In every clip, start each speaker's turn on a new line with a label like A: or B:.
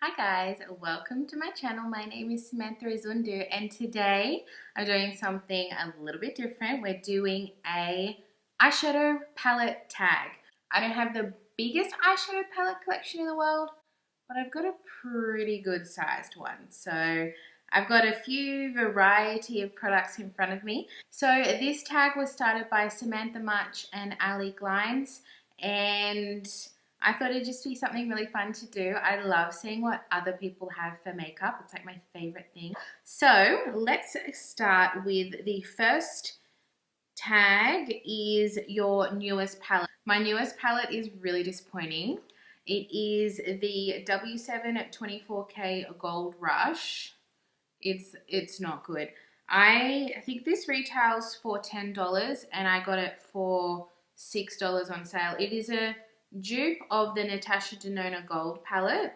A: Hi guys, welcome to my channel. My name is Samantha Izundu and today I'm doing something a little bit different. We're doing a eyeshadow palette tag. I don't have the biggest eyeshadow palette collection in the world, but I've got a pretty good sized one. So I've got a few variety of products in front of me. So this tag was started by Samantha Much and Ali Glines, and I thought it'd just be something really fun to do. I love seeing what other people have for makeup. It's like my favorite thing. So let's start with the first tag is your newest palette. My newest palette is really disappointing. It is the W7 24K Gold Rush. It's not good. I think this retails for $10 and I got it for $6 on sale. It is a dupe of the Natasha Denona Gold palette,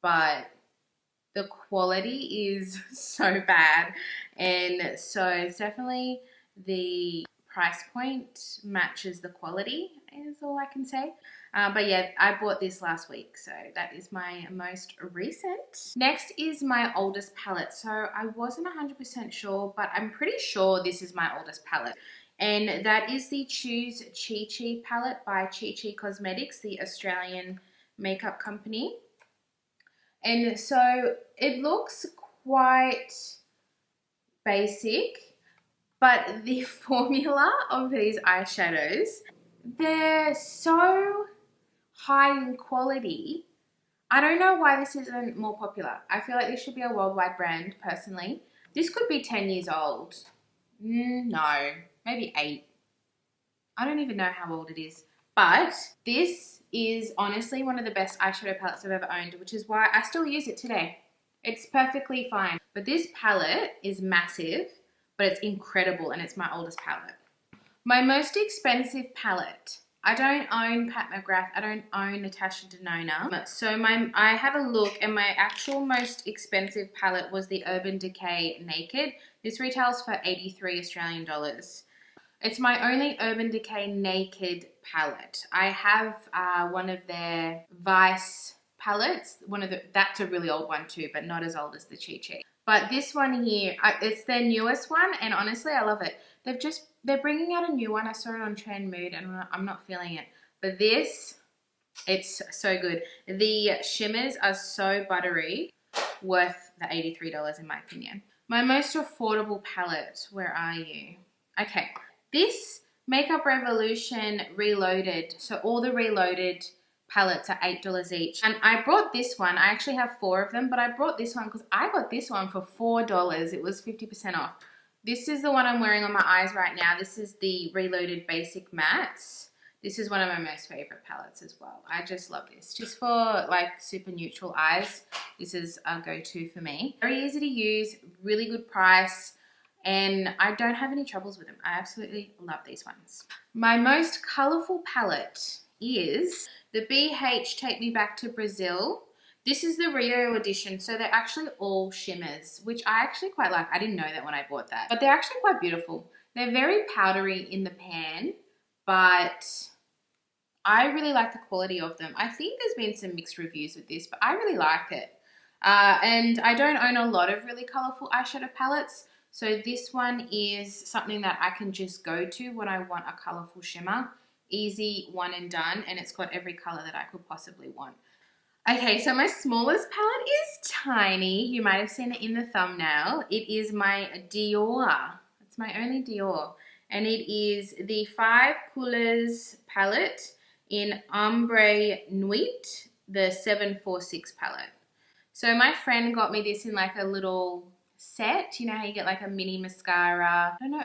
A: but the quality is so bad, and so it's definitely the price point matches the quality is all I can say. But yeah, I bought this last week, so that is my most recent. Next is my oldest palette. So I wasn't 100% sure, but I'm pretty sure this is my oldest palette. And that is the Choose Chi Chi palette by Chi Chi Cosmetics, the Australian makeup company. And so it looks quite basic, but the formula of these eyeshadows, they're so high in quality. I don't know why this isn't more popular. I feel like this should be a worldwide brand, personally. This could be 10 years old. No, maybe 8. I don't even know how old it is. But this is honestly one of the best eyeshadow palettes I've ever owned, which is why I still use it today. It's perfectly fine. But this palette is massive, but it's incredible, and it's my oldest palette. My most expensive palette. I don't own Pat McGrath. I don't own Natasha Denona. So I had a look, and my actual most expensive palette was the Urban Decay Naked. This retails for 83 Australian dollars. It's my only Urban Decay Naked palette. I have one of their Vice palettes. That's a really old one too, but not as old as the Chi Chi. But this one here, it's their newest one, and honestly, I love it. They're bringing out a new one. I saw it on Trend Mood, and I'm not feeling it. But this, it's so good. The shimmers are so buttery, worth the $83 in my opinion. My most affordable palette, where are you? Okay, this Makeup Revolution Reloaded. So all the Reloaded palettes are $8 each. And I brought this one. I actually have 4 of them, but I brought this one because I got this one for $4. It was 50% off. This is the one I'm wearing on my eyes right now. This is the Reloaded Basic Mattes. This is one of my most favorite palettes as well. I just love this. Just for like super neutral eyes, this is a go-to for me. Very easy to use, really good price, and I don't have any troubles with them. I absolutely love these ones. My most colorful palette is the BH Take Me Back to Brazil. This is the Rio edition, so they're actually all shimmers, which I actually quite like. I didn't know that when I bought that, but they're actually quite beautiful. They're very powdery in the pan, but I really like the quality of them. I think there's been some mixed reviews with this, but I really like it. And I don't own a lot of really colorful eyeshadow palettes, so this one is something that I can just go to when I want a colorful shimmer. Easy, one and done, and it's got every color that I could possibly want. Okay, so my smallest palette is tiny. You might have seen it in the thumbnail. It is my Dior. It's my only Dior. And it is the 5 Couleurs palette in Ombre Nuit, the 746 palette. So my friend got me this in like a little set. You know how you get like a mini mascara? I don't know.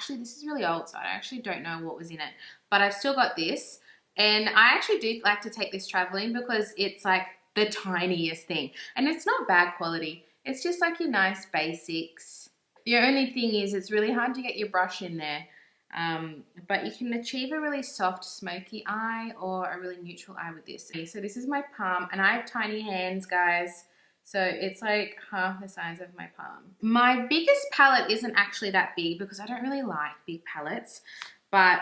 A: This is really old, so I actually don't know what was in it. But I've still got this. And I actually do like to take this traveling because it's like the tiniest thing. And it's not bad quality. It's just like your nice basics. The only thing is it's really hard to get your brush in there. But you can achieve a really soft smoky eye or a really neutral eye with this. So this is my palm, and I have tiny hands, guys. So it's like half the size of my palm. My biggest palette isn't actually that big because I don't really like big palettes. But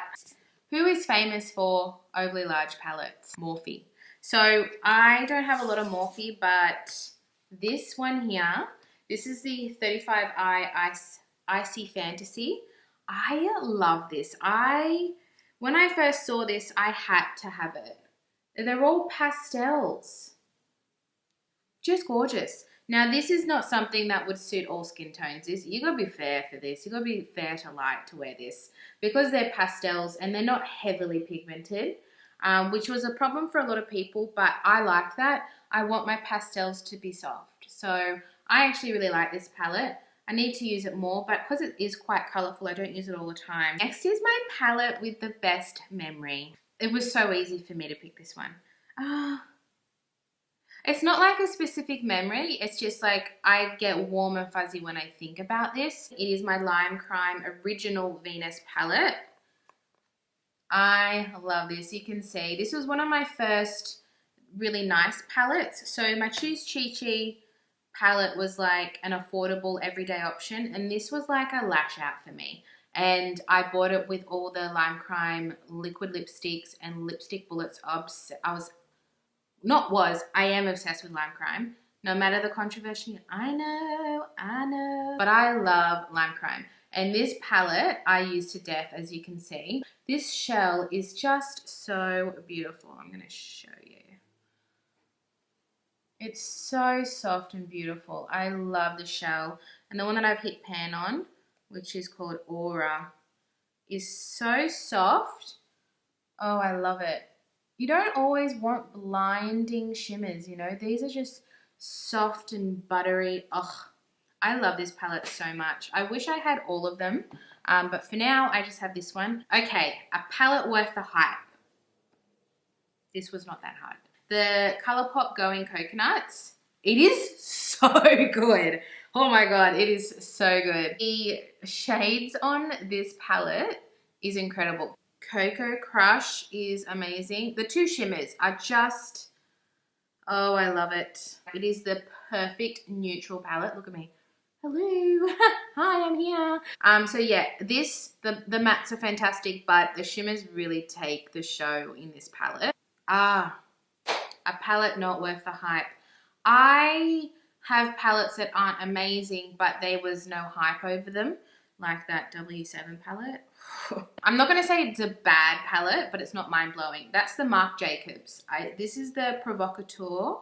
A: who is famous for overly large palettes? Morphe. So I don't have a lot of Morphe, but this one here, this is the 35i Icy Fantasy. I love this. When I first saw this, I had to have it. They're all pastels. Just gorgeous. Now, this is not something that would suit all skin tones. You gotta be fair for this. You gotta be fair to light to wear this because they're pastels and they're not heavily pigmented, which was a problem for a lot of people, but I like that. I want my pastels to be soft. So I actually really like this palette. I need to use it more, but because it is quite colorful, I don't use it all the time. Next is my palette with the best memory. It was so easy for me to pick this one. It's not like a specific memory, it's just like I get warm and fuzzy when I think about this. It is my Lime Crime Original Venus palette. I love this. You can see this was one of my first really nice palettes. So my Choose Chi Chi palette was like an affordable everyday option, and this was like a lash out for me. And I bought it with all the Lime Crime liquid lipsticks and lipstick bullets. I am obsessed with Lime Crime. No matter the controversy, I know. But I love Lime Crime. And this palette I use to death, as you can see. This shell is just so beautiful. I'm going to show you. It's so soft and beautiful. I love the shell. And the one that I've hit pan on, which is called Aura, is so soft. Oh, I love it. You don't always want blinding shimmers, you know. These are just soft and buttery. Ugh, I love this palette so much. I wish I had all of them, but for now, I just have this one. Okay, a palette worth the hype. This was not that hard. The ColourPop Going Coconuts. It is so good. Oh my God, it is so good. The shades on this palette is incredible. Cocoa Crush is amazing. The two shimmers are just, oh, I love it. It is the perfect neutral palette. Look at me. Hello. Hi, I'm here. So yeah, the mattes are fantastic, but the shimmers really take the show in this palette. A palette not worth the hype. I have palettes that aren't amazing, but there was no hype over them, like that W7 palette. I'm not going to say it's a bad palette, but it's not mind-blowing. That's the Marc Jacobs. This is the Provocateur,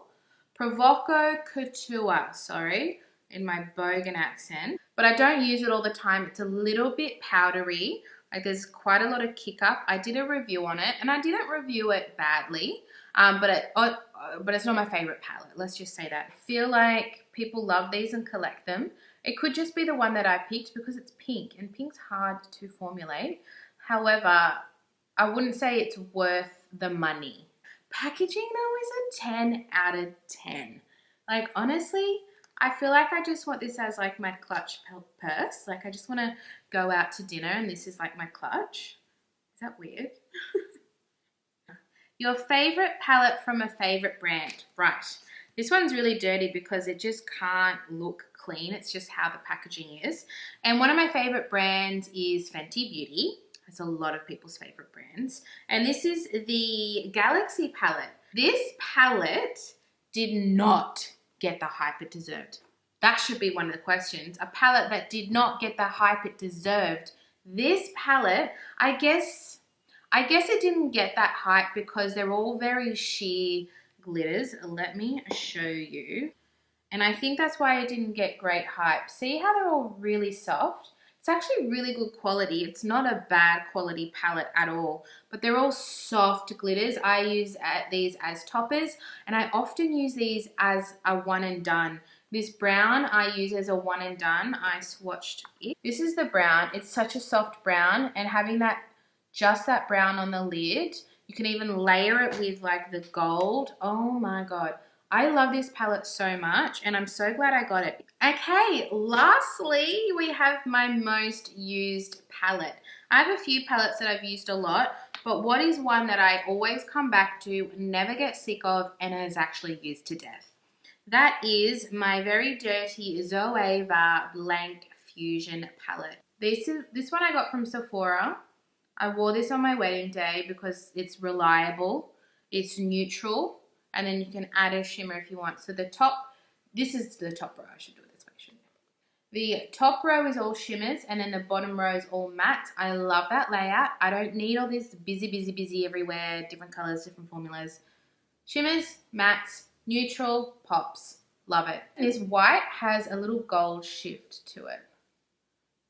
A: sorry, in my Bogan accent. But I don't use it all the time. It's a little bit powdery. Like there's quite a lot of kick up. I did a review on it, and I didn't review it badly, but it's not my favorite palette. Let's just say that. I feel like people love these and collect them. It could just be the one that I picked because it's pink, and pink's hard to formulate. However, I wouldn't say it's worth the money. Packaging though is a 10 out of 10. Like honestly, I feel like I just want this as like my clutch purse. Like I just want to go out to dinner and this is like my clutch. Is that weird? Your favorite palette from a favorite brand. Right. This one's really dirty because it just can't look clean. It's just how the packaging is. And one of my favorite brands is Fenty Beauty. It's a lot of people's favorite brands. And this is the Galaxy palette. This palette did not get the hype it deserved. That should be one of the questions. A palette that did not get the hype it deserved. This palette, I guess it didn't get that hype because they're all very sheer glitters. Let me show you. And I think that's why it didn't get great hype. See how they're all really soft? It's actually really good quality. It's not a bad quality palette at all, but they're all soft glitters. I use these as toppers, and I often use these as a one and done. This brown I use as a one and done. I swatched it. This is the brown. It's such a soft brown, and having just that brown on the lid, you can even layer it with like the gold. Oh my God. I love this palette so much, and I'm so glad I got it. Okay, lastly, we have my most used palette. I have a few palettes that I've used a lot, but what is one that I always come back to, never get sick of, and is actually used to death? That is my very dirty Zoeva Blank Fusion palette. This one I got from Sephora. I wore this on my wedding day because it's reliable, it's neutral, and then you can add a shimmer if you want. So the top, this is the top row. I should do it this way, shouldn't I? The top row is all shimmers, and then the bottom row is all matte. I love that layout. I don't need all this busy everywhere, different colors, different formulas. Shimmers, mattes, neutral, pops. Love it. This white has a little gold shift to it.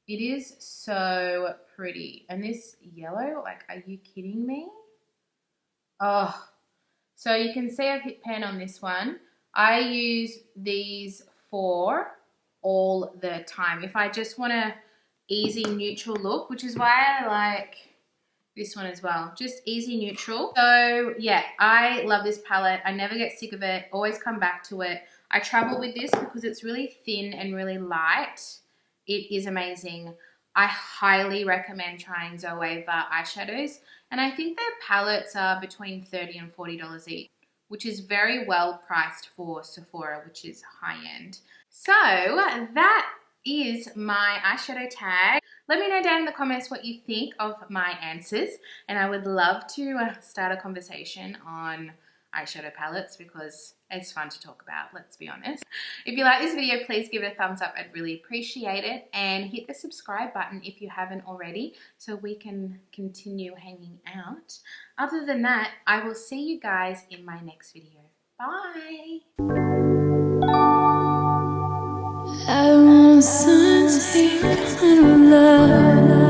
A: It is so pretty. And this yellow, like, are you kidding me? Oh, so you can see I've hit pan on this one. I use these for all the time. If I just want a easy neutral look, which is why I like this one as well. Just easy neutral. So yeah, I love this palette. I never get sick of it. Always come back to it. I travel with this because it's really thin and really light. It is amazing. I highly recommend trying Zoeva eyeshadows. And I think their palettes are between $30 and $40 each, which is very well priced for Sephora, which is high end. So that is my eyeshadow tag. Let me know down in the comments what you think of my answers, and I would love to start a conversation on eyeshadow palettes because it's fun to talk about, let's be honest. If you like this video, please give it a thumbs up. I'd really appreciate it, and hit the subscribe button if you haven't already so we can continue hanging out. Other than that, I will see you guys in my next video. Bye! I want sunset kind of love.